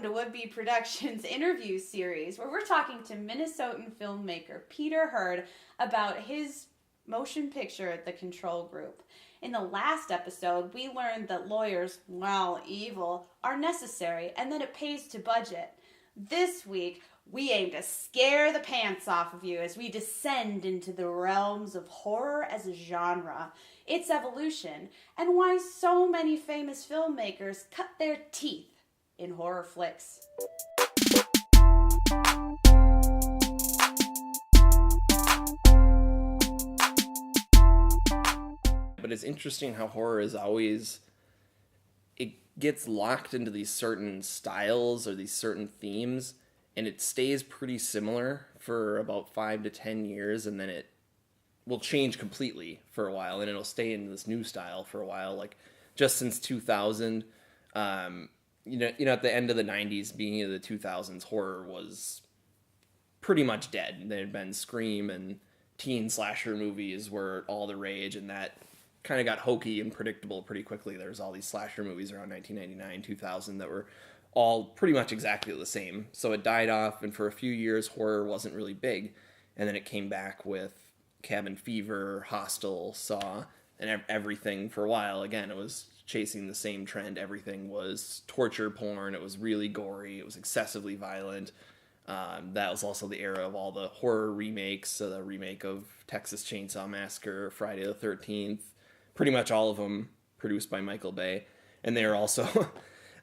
welcome to Would Be Productions interview series, where we're talking to Minnesotan filmmaker Peter Hurd about his motion picture, The Control Group. In the last episode, we learned that lawyers, while evil, are necessary and that it pays to budget. This week, we aim to scare the pants off of you as we descend into the realms of horror as a genre, its evolution, and why so many famous filmmakers cut their teeth in horror flicks. But it's interesting how horror is always, it gets locked into these certain styles or these certain themes, and it stays pretty similar for about 5 to 10 years, and then it will change completely for a while, and it'll stay in this new style for a while. Like just since 2000, you know, at the end of the 90s, beginning of the 2000s, horror was pretty much dead. There had been Scream and teen slasher movies were all the rage, and that kind of got hokey and predictable pretty quickly. There was all these slasher movies around 1999, 2000 that were all pretty much exactly the same. So it died off, and for a few years, horror wasn't really big. And then it came back with Cabin Fever, Hostel, Saw, and everything for a while. Again, it was chasing the same trend. Everything was torture porn. It was really gory. It was excessively violent. That was also the era of all the horror remakes. So the remake of Texas Chainsaw Massacre, Friday the 13th, pretty much all of them produced by Michael Bay. And they are also...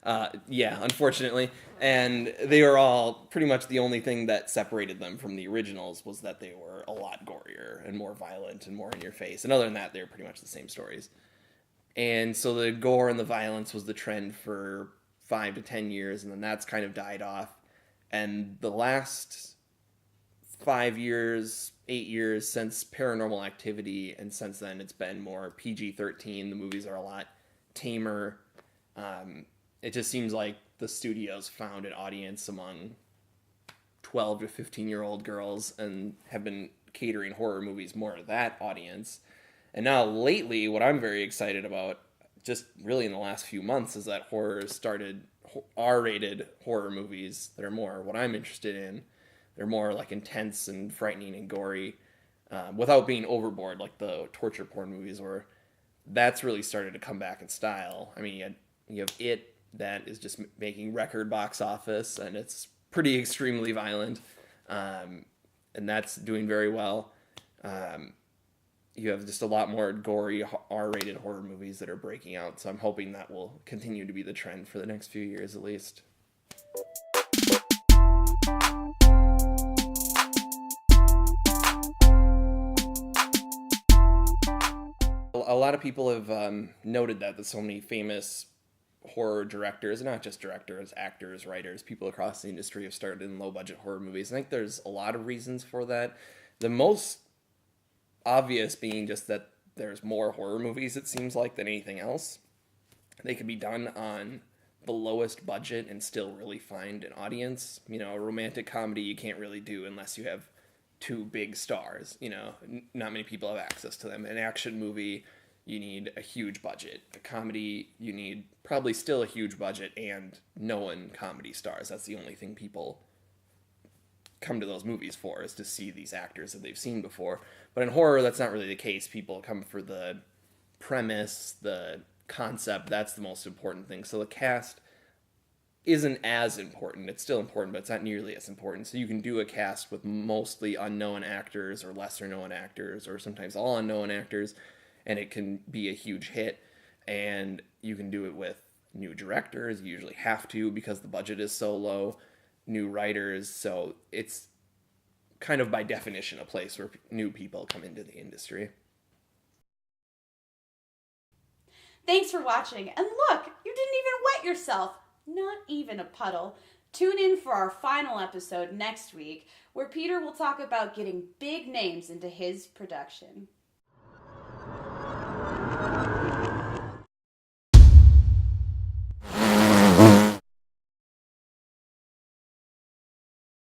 unfortunately. And they were all pretty much the only thing that separated them from the originals was that they were a lot gorier and more violent and more in your face. And other than that, they were pretty much the same stories. And so the gore and the violence was the trend for 5 to 10 years, and then that's kind of died off. And the last 5 years, 8 years since Paranormal Activity, and since then it's been more PG-13. The movies are a lot tamer. It just seems like the studios found an audience among 12 to 15-year-old girls and have been catering horror movies more to that audience. And now lately, what I'm very excited about, just really in the last few months, is that horror has started R-rated horror movies that are more what I'm interested in. They're more like intense and frightening and gory, without being overboard like the torture porn movies were. That's really started to come back in style. I mean, you have It, that is just making record box office, and it's pretty extremely violent, and that's doing very well. You have just a lot more gory R-rated horror movies that are breaking out, so I'm hoping that will continue to be the trend for the next few years at least. A lot of people have noted that there's so many famous horror directors, and not just directors, actors, writers, people across the industry have started in low-budget horror movies. I think there's a lot of reasons for that. The most obvious being just that there's more horror movies, it seems like, than anything else. They could be done on the lowest budget and still really find an audience. You know, a romantic comedy you can't really do unless you have two big stars. You know, not many people have access to them. An action movie, you need a huge budget. A comedy, you need probably still a huge budget and known comedy stars. That's the only thing people come to those movies for, is to see these actors that they've seen before. But in horror, that's not really the case. People come for the premise, the concept. That's the most important thing. So the cast isn't as important. It's still important, but it's not nearly as important. So you can do a cast with mostly unknown actors or lesser known actors, or sometimes all unknown actors, and it can be a huge hit. And you can do it with new directors. You usually have to, because the budget is so low. New writers. So it's kind of by definition a place where new people come into the industry. Thanks for watching. And look, you didn't even wet yourself. Not even a puddle. Tune in for our final episode next week, where Peter will talk about getting big names into his production.